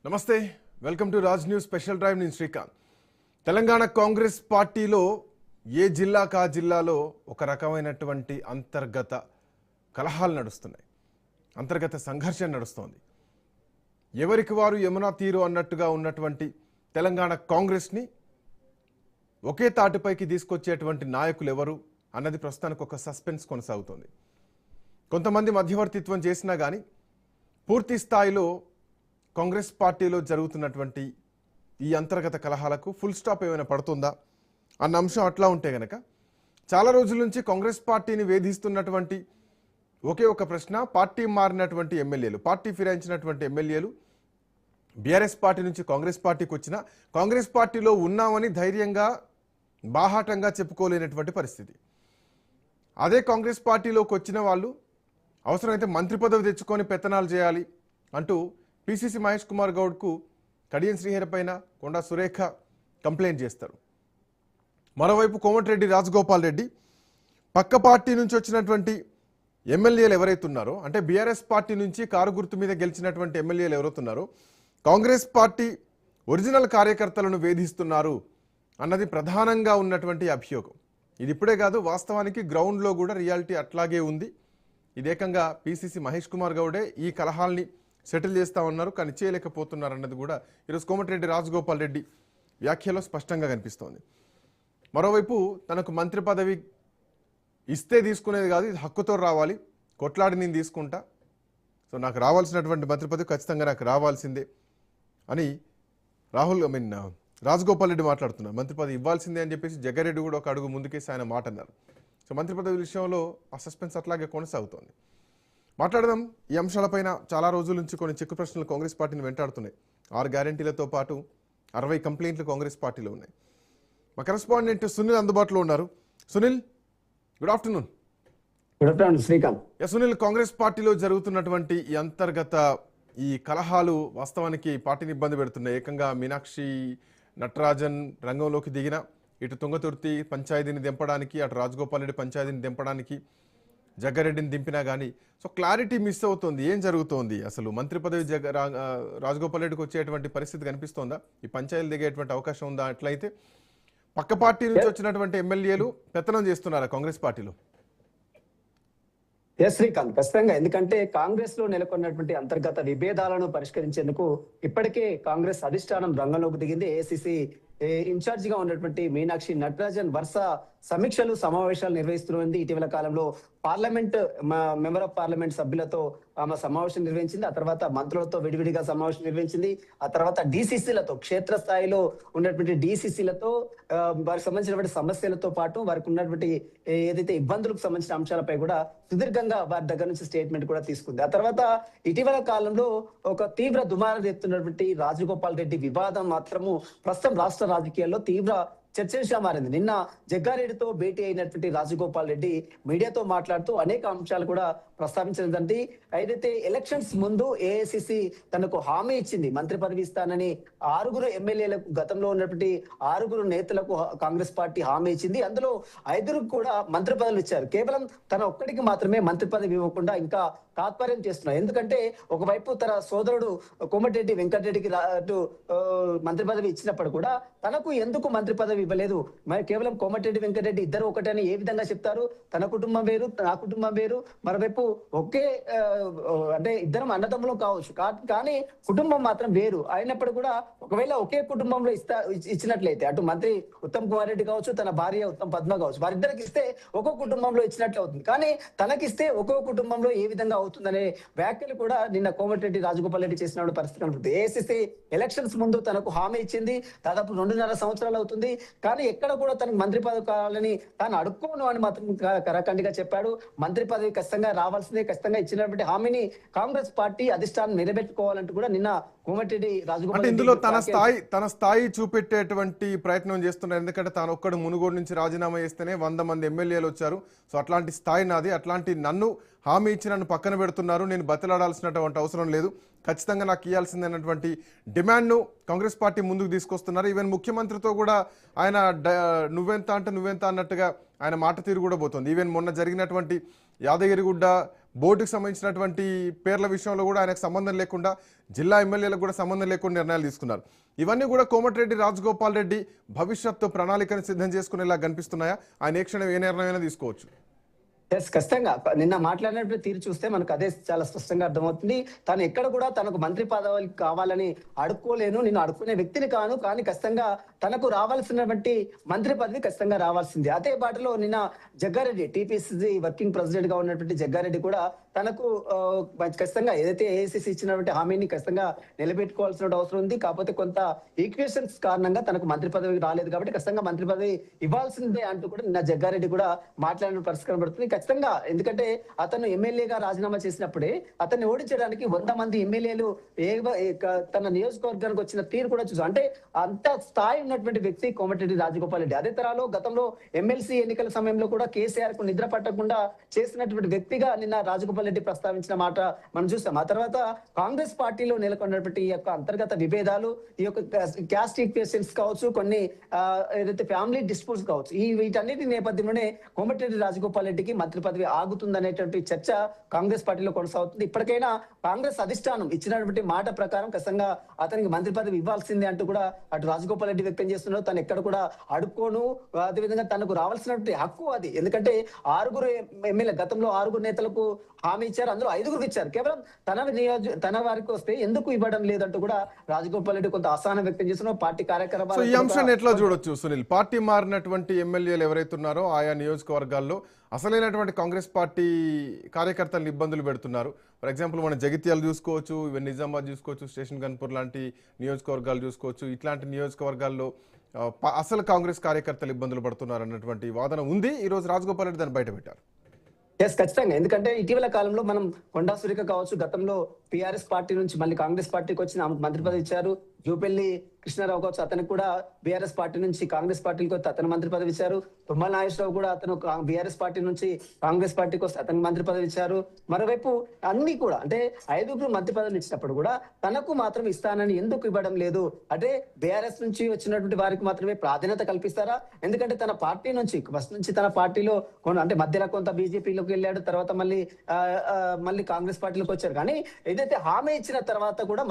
నమస్తే welcome to Raj news special drive నేను శ్రీకాంత్. తెలంగాణ కాంగ్రెస్ పార్టీలో ఏ జిల్లాకు ఆ జిల్లాలో ఒక రకమైనటువంటి అంతర్గత కలహాలు నడుస్తున్నాయి, అంతర్గత సంఘర్షణ నడుస్తోంది. ఎవరికి వారు యమునా తీరు అన్నట్టుగా ఉన్నటువంటి తెలంగాణ కాంగ్రెస్ని ఒకే తాటిపైకి తీసుకొచ్చేటువంటి నాయకులు ఎవరు అన్నది ప్రస్తుతానికి ఒక సస్పెన్స్ కొనసాగుతోంది. కొంతమంది మధ్యవర్తిత్వం చేసినా కానీ పూర్తి స్థాయిలో కాంగ్రెస్ పార్టీలో జరుగుతున్నటువంటి ఈ అంతర్గత కలహాలకు ఫుల్ స్టాప్ ఏమైనా పడుతుందా అన్న అంశం అట్లా ఉంటే గనక చాలా రోజుల నుంచి కాంగ్రెస్ పార్టీని వేధిస్తున్నటువంటి ఒకే ఒక ప్రశ్న, పార్టీ మారినటువంటి ఎమ్మెల్యేలు, పార్టీ ఫిరాయించినటువంటి ఎమ్మెల్యేలు బీఆర్ఎస్ పార్టీ నుంచి కాంగ్రెస్ పార్టీకి వచ్చిన కాంగ్రెస్ పార్టీలో ఉన్నామని ధైర్యంగా బాహాటంగా చెప్పుకోలేనటువంటి పరిస్థితి. అదే కాంగ్రెస్ పార్టీలోకి వచ్చిన వాళ్ళు అవసరమైతే మంత్రి పదవి తెచ్చుకొని పెత్తనాలు చేయాలి అంటూ పిసిసి మహేష్ కుమార్ గౌడ్కు కడియం శ్రీహరి పైన కొండా సురేఖ కంప్లైంట్ చేస్తారు. మరోవైపు కోమటిరెడ్డి రాజగోపాల్ రెడ్డి పక్క పార్టీ నుంచి వచ్చినటువంటి ఎమ్మెల్యేలు ఎవరైతే ఉన్నారో, అంటే బీఆర్ఎస్ పార్టీ నుంచి కారు గుర్తు మీద గెలిచినటువంటి ఎమ్మెల్యేలు ఎవరైతున్నారో కాంగ్రెస్ పార్టీ ఒరిజినల్ కార్యకర్తలను వేధిస్తున్నారు అన్నది ప్రధానంగా ఉన్నటువంటి అభియోగం. ఇది ఇప్పుడే కాదు, వాస్తవానికి గ్రౌండ్లో కూడా రియాలిటీ అట్లాగే ఉంది. ఇదేకంగా పిసిసి మహేష్ కుమార్ గౌడే ఈ కలహాల్ని సెటిల్ చేస్తా ఉన్నారు, కానీ చేయలేకపోతున్నారు అన్నది కూడా ఈరోజు కోమటిరెడ్డి రాజగోపాల్ రెడ్డి వ్యాఖ్యలో స్పష్టంగా కనిపిస్తోంది. మరోవైపు తనకు మంత్రి పదవి ఇస్తే తీసుకునేది కాదు, ఇది హక్కుతో రావాలి, కొట్లాడి నేను తీసుకుంటా, సో నాకు రావాల్సినటువంటి మంత్రి పదవి ఖచ్చితంగా నాకు రావాల్సిందే అని రాజగోపాల్ రెడ్డి మాట్లాడుతున్నారు. మంత్రి పదవి ఇవ్వాల్సిందే అని చెప్పేసి జగ్గారెడ్డి కూడా ఒక అడుగు ముందుకేసి ఆయన మాట అన్నారు. సో మంత్రి పదవి విషయంలో ఆ సస్పెన్స్ అట్లాగే కొనసాగుతోంది. మాట్లాడదాం ఈ అంశాలపైన. చాలా రోజుల నుంచి కొన్ని చెక్కు ప్రశ్నలు కాంగ్రెస్ పార్టీని వెంటాడుతున్నాయి. 6 గ్యారెంటీలతో పాటు 60 కంప్లైంట్లు కాంగ్రెస్ పార్టీలో ఉన్నాయి. మా కరెస్పాండెంట్ సునీల్ అందుబాటులో ఉన్నారు. Sunil, good afternoon. Good afternoon Srikanth. Sunil, Congress పార్టీలో జరుగుతున్నటువంటి ఈ అంతర్గత ఈ కలహాలు వాస్తవానికి పార్టీని ఇబ్బంది పెడుతున్నాయి. ఏకంగా మీనాక్షి నటరాజన్ రంగంలోకి దిగిన, ఇటు తుంగతుర్తి పంచాయతీని దింపడానికి, అటు రాజగోపాల్ రెడ్డి పంచాయతీని దింపడానికి జగ్గారెడ్డిని దింపినా కానీ సో క్లారిటీ మిస్ అవుతుంది. ఏం జరుగుతోంది అసలు? మంత్రి పదవి రాజగోపాల్ రెడ్డికి వచ్చేటువంటి పరిస్థితి కనిపిస్తోందా? ఈ పంచాయతీలు దిగేటువంటి అవకాశం ఉందా? అట్లయితే పక్క పార్టీ నుంచి వచ్చినటువంటి ఎమ్మెల్యేలు పెత్తనం చేస్తున్నారా కాంగ్రెస్ పార్టీలో? శ్రీకాంత్, ఖచ్చితంగా. ఎందుకంటే కాంగ్రెస్ లో నెలకొన్నటువంటి అంతర్గత విభేదాలను పరిష్కరించేందుకు ఇప్పటికే కాంగ్రెస్ అధిష్టానం రంగంలోకి దిగింది. ఏఐసిసి ఇన్ఛార్జ్ గా ఉన్నటువంటి మీనాక్షి నటరాజన్ వరుస సమీక్షలు సమావేశాలు నిర్వహిస్తున్నది. ఇటీవల కాలంలో పార్లమెంట్ మెంబర్ ఆఫ్ పార్లమెంట్ సభ్యులతో ఆమె సమావేశం నిర్వహించింది. ఆ తర్వాత మంత్రులతో విడివిడిగా సమావేశం నిర్వహించింది. ఆ తర్వాత డిసిసిలతో, క్షేత్రస్థాయిలో ఉన్నటువంటి డిసిసిలతో వారికి సంబంధించినటువంటి సమస్యలతో పాటు వారికి ఉన్నటువంటి ఏదైతే ఇబ్బందులకు సంబంధించిన అంశాలపై కూడా సుదీర్ఘంగా వారి దగ్గర నుంచి స్టేట్మెంట్ కూడా తీసుకుంది. ఆ తర్వాత ఇటీవల కాలంలో ఒక తీవ్ర దుమారం ఎత్తున్నటువంటి రాజగోపాల్ రెడ్డి వివాదం మాత్రము ప్రస్తుతం రాష్ట్ర రాజకీయాల్లో తీవ్ర చర్చగా మారింది. నిన్న జగ్గారెడ్డితో భేటీ అయినటువంటి రాజగోపాల్ రెడ్డి మీడియాతో మాట్లాడుతూ అనేక అంశాలు కూడా ప్రస్తావించినదంటే, ఏదైతే ఎలక్షన్స్ ముందు ఏఐసిసి తనకు హామీ ఇచ్చింది, మంత్రి పదవి ఇస్తానని 6 ఎమ్మెల్యేలకు, గతంలో ఉన్నటువంటి 6 నేతలకు కాంగ్రెస్ పార్టీ హామీ ఇచ్చింది. అందులో 5 కూడా మంత్రి పదవులు ఇచ్చారు. కేవలం తన ఒక్కడికి మాత్రమే మంత్రి పదవి ఇవ్వకుండా ఇంకా తాత్పర్యం చేస్తున్నారు. ఎందుకంటే ఒకవైపు తన సోదరుడు కోమటిరెడ్డి వెంకటరెడ్డికి మంత్రి పదవి ఇచ్చినప్పుడు కూడా తనకు ఎందుకు మంత్రి పదవి ఇవ్వలేదు? మరి కేవలం కోమటిరెడ్డి వెంకటరెడ్డి ఇద్దరు ఒకటని ఏ విధంగా చెప్తారు? తన కుటుంబం వేరు, నా కుటుంబం వేరు. మరోవైపు ఒకే అంటే ఇద్దరం అన్నదమ్ములు కావచ్చు, కానీ కుటుంబం మాత్రం వేరు అయినప్పుడు కూడా ఒకవేళ ఒకే కుటుంబంలో ఇచ్చినట్లయితే అటు మంత్రి ఉత్తమ్ కుమార్ రెడ్డి కావచ్చు, తన భార్య ఉత్తమ్ పద్మ కావచ్చు, వారిద్దరికి ఇస్తే ఒక్కో కుటుంబంలో ఇచ్చినట్లు అవుతుంది. కానీ తనకిస్తే ఒక్కో కుటుంబంలో ఏ విధంగా అవుతుందనే వ్యాఖ్యలు కూడా నిన్న కోమటిరెడ్డి రాజగోపాల్ రెడ్డి చేసిన పరిస్థితి కనబడుతుంది. ఏఐసిసి ఎలక్షన్స్ ముందు తనకు హామీ ఇచ్చింది, దాదాపు 2.5 సంవత్సరాలు అవుతుంది. కానీ ఎక్కడ కూడా తనకు మంత్రి పదవి కావాలని తాను అడుక్కోను అని మాత్రం కరాఖండిగా చెప్పాడు. మంత్రి పదవి ఖచ్చితంగా రావాల్సిందే, ఖచ్చితంగా ఇచ్చినటువంటి హామీని కాంగ్రెస్ పార్టీ అధిష్టానం నిలబెట్టుకోవాలంటూ కూడా నిన్న కోమటిరెడ్డి రాజగోపాల్ ఇందులో తన స్థాయి చూపెట్టేటువంటి ప్రయత్నం చేస్తున్నారు. ఎందుకంటే తాను ఒక్కడు మునుగోడు నుంచి రాజీనామా చేస్తేనే 100 మంది ఎమ్మెల్యేలు వచ్చారు. సో అట్లాంటి స్థాయి నాది, అట్లాంటి నన్ను హామీ ఇచ్చి నన్ను పక్కన పెడుతున్నారు, నేను బతిలాడాల్సినటువంటి అవసరం లేదు, ఖచ్చితంగా నాకు ఇవ్వాల్సిందన్నటువంటి డిమాండ్ను కాంగ్రెస్ పార్టీ ముందుకు తీసుకొస్తున్నారు. ఈవెన్ ముఖ్యమంత్రితో కూడా ఆయన నువ్వెంత అంటే నువ్వెంత అన్నట్టుగా ఆయన మాట తీరు కూడా పోతుంది. ఈవెన్ మొన్న జరిగినటువంటి యాదగిరిగుడ్డ బోర్డుకి సంబంధించినటువంటి పేర్ల విషయంలో కూడా ఆయనకు సంబంధం లేకుండా జిల్లా ఎమ్మెల్యేలకు కూడా సంబంధం లేకుండా నిర్ణయాలు తీసుకున్నారు. ఇవన్నీ కూడా కోమటిరెడ్డి రాజగోపాల్ రెడ్డి భవిష్యత్తు ప్రణాళికను సిద్ధం చేసుకునేలా కనిపిస్తున్నాయా? ఆయన ఏ క్షణం ఏ నిర్ణయమైనా తీసుకోవచ్చు. ఖచ్చితంగా నిన్న మాట్లాడినటువంటి తీరు చూస్తే మనకు అదే చాలా స్పష్టంగా అర్థమవుతుంది. తను ఎక్కడ కూడా తనకు మంత్రి పదవి కావాలని అడుక్కోలేను, నేను అడుక్కునే వ్యక్తిని కాను, కానీ ఖచ్చితంగా తనకు రావాల్సినటువంటి మంత్రి పదవి ఖచ్చితంగా రావాల్సింది. అదే బాటలో నిన్న జగ్గారెడ్డి టీపీసీసీ వర్కింగ్ ప్రెసిడెంట్ గా ఉన్నటువంటి జగ్గారెడ్డి కూడా తనకు ఖచ్చితంగా ఏదైతే ఏఐసీసీ ఇచ్చినటువంటి హామీని ఖచ్చితంగా నిలబెట్టుకోవాల్సిన అవసరం ఉంది. కాకపోతే కొంత ఈక్వేషన్స్ కారణంగా తనకు మంత్రి పదవి రాలేదు కాబట్టి ఖచ్చితంగా మంత్రి పదవి ఇవ్వాల్సిందే అంటూ కూడా నిన్న జగ్గారెడ్డి కూడా మాట్లాడిన పరిస్థితి కనబడుతుంది. ఖచ్చితంగా ఎందుకంటే అతను ఎమ్మెల్యేగా రాజీనామా చేసినప్పుడే అతన్ని ఓడించడానికి 100 మంది ఎమ్మెల్యేలు తన నియోజకవర్గానికి వచ్చిన తీరు కూడా చూసాం. అంటే అంత స్థాయి ఉన్నటువంటి వ్యక్తి కోమటిరెడ్డి రాజగోపాల్ రెడ్డి. అదే తరాలో గతంలో ఎమ్మెల్సీ ఎన్నికల సమయంలో కూడా కేసీఆర్ కు నిద్ర పట్టకుండా చేసినటువంటి వ్యక్తిగా నిన్న రాజగోపాల్ రెడ్డి ప్రస్తావించిన మాట మనం చూస్తాం. ఆ తర్వాత కాంగ్రెస్ పార్టీలో నెలకొన్నటువంటి ఈ యొక్క అంతర్గత విభేదాలు, ఈ యొక్క క్యాస్ట్ ఈక్వేషన్స్ కావచ్చు, కొన్ని ఏదైతే ఫ్యామిలీ డిస్ప్యూట్స్ కావచ్చు, వీటన్నిటి నేపథ్యంలోనే కోమటిరెడ్డి రాజగోపాల్ రెడ్డికి మంత్రి పదవి ఆగుతుందనేటువంటి చర్చ కాంగ్రెస్ పార్టీలో కొనసాగుతుంది. ఇప్పటికైనా కాంగ్రెస్ అధిష్టానం ఇచ్చినటువంటి మాట ప్రకారం ఖచ్చితంగా అతనికి మంత్రి పదవి ఇవ్వాల్సిందే అంటూ కూడా అటు రాజగోపాల్ రెడ్డి వ్యక్తం చేస్తున్నారు. తను ఎక్కడ కూడా అడుక్కోను, అదేవిధంగా తనకు రావాల్సినటువంటి హక్కు అది. ఎందుకంటే 6 ఎమ్మెల్యే గతంలో 6 నేతలకు హామీ ఇచ్చారు, అందులో 5 ఇచ్చారు. కేవలం తన వారికి వస్తే ఎందుకు ఇవ్వడం లేదంటూ కూడా రాజగోపాల్ రెడ్డి కొంత అసహనం వ్యక్తం చేస్తున్నారు. పార్టీ కార్యక్రమాలు ఈ అంశాన్ని ఎట్లా చూడొచ్చు సునీల్? పార్టీ మారినటువంటి ఎమ్మెల్యేలు ఎవరైతే ఉన్నారో ఆయా నియోజకవర్గాల్లో అసలైనటువంటి కాంగ్రెస్ పార్టీ కార్యకర్తలను ఇబ్బందులు పెడుతున్నారు. ఫర్ ఎగ్జాంపుల్ మనం జగిత్యాలు చూసుకోవచ్చు, ఇవన్నీ నిజామాబాద్ చూసుకోవచ్చు, స్టేషన్ గన్పూర్ లాంటి నియోజకవర్గాలు చూసుకోవచ్చు. ఇట్లాంటి నియోజకవర్గాల్లో అసలు కాంగ్రెస్ కార్యకర్తలు ఇబ్బందులు పడుతున్నారు అన్నటువంటి వాదన ఉంది. ఈ రోజు రాజగోపాల్ రెడ్డి దాన్ని బయటపెట్టారు. ఖచ్చితంగా. ఎందుకంటే ఇటీవల కాలంలో మనం కొండా సురేఖ కావచ్చు, గతంలో టీఆర్ఎస్ పార్టీ నుంచి మళ్ళీ కాంగ్రెస్ పార్టీకి వచ్చిన ఆమెకు మంత్రి పదవి ఇచ్చారు. జూపల్లి కృష్ణారావు కావచ్చు, అతనికి కూడా బీఆర్ఎస్ పార్టీ నుంచి కాంగ్రెస్ పార్టీకి వస్తే అతను మంత్రి పదవి ఇచ్చారు. తుమ్మల నాగేశ్వరరావు కూడా అతను బీఆర్ఎస్ పార్టీ నుంచి కాంగ్రెస్ పార్టీకి వస్తే అతనికి మంత్రి పదవి ఇచ్చారు. మరోవైపు అన్ని కూడా అంటే 5 మంత్రి పదవులు ఇచ్చినప్పుడు కూడా తనకు మాత్రం ఇస్తానని ఎందుకు ఇవ్వడం లేదు? అంటే బీఆర్ఎస్ నుంచి వచ్చినటువంటి వారికి మాత్రమే ప్రాధాన్యత కల్పిస్తారా? ఎందుకంటే తన పార్టీ నుంచి ఫస్ట్ నుంచి తన పార్టీలో అంటే మధ్యలో కొంత బీజేపీలోకి వెళ్ళాడు, తర్వాత మళ్ళీ కాంగ్రెస్ పార్టీలోకి వచ్చారు. కానీ ఏదైతే హామీ ఇచ్చిన తర్వాత కూడా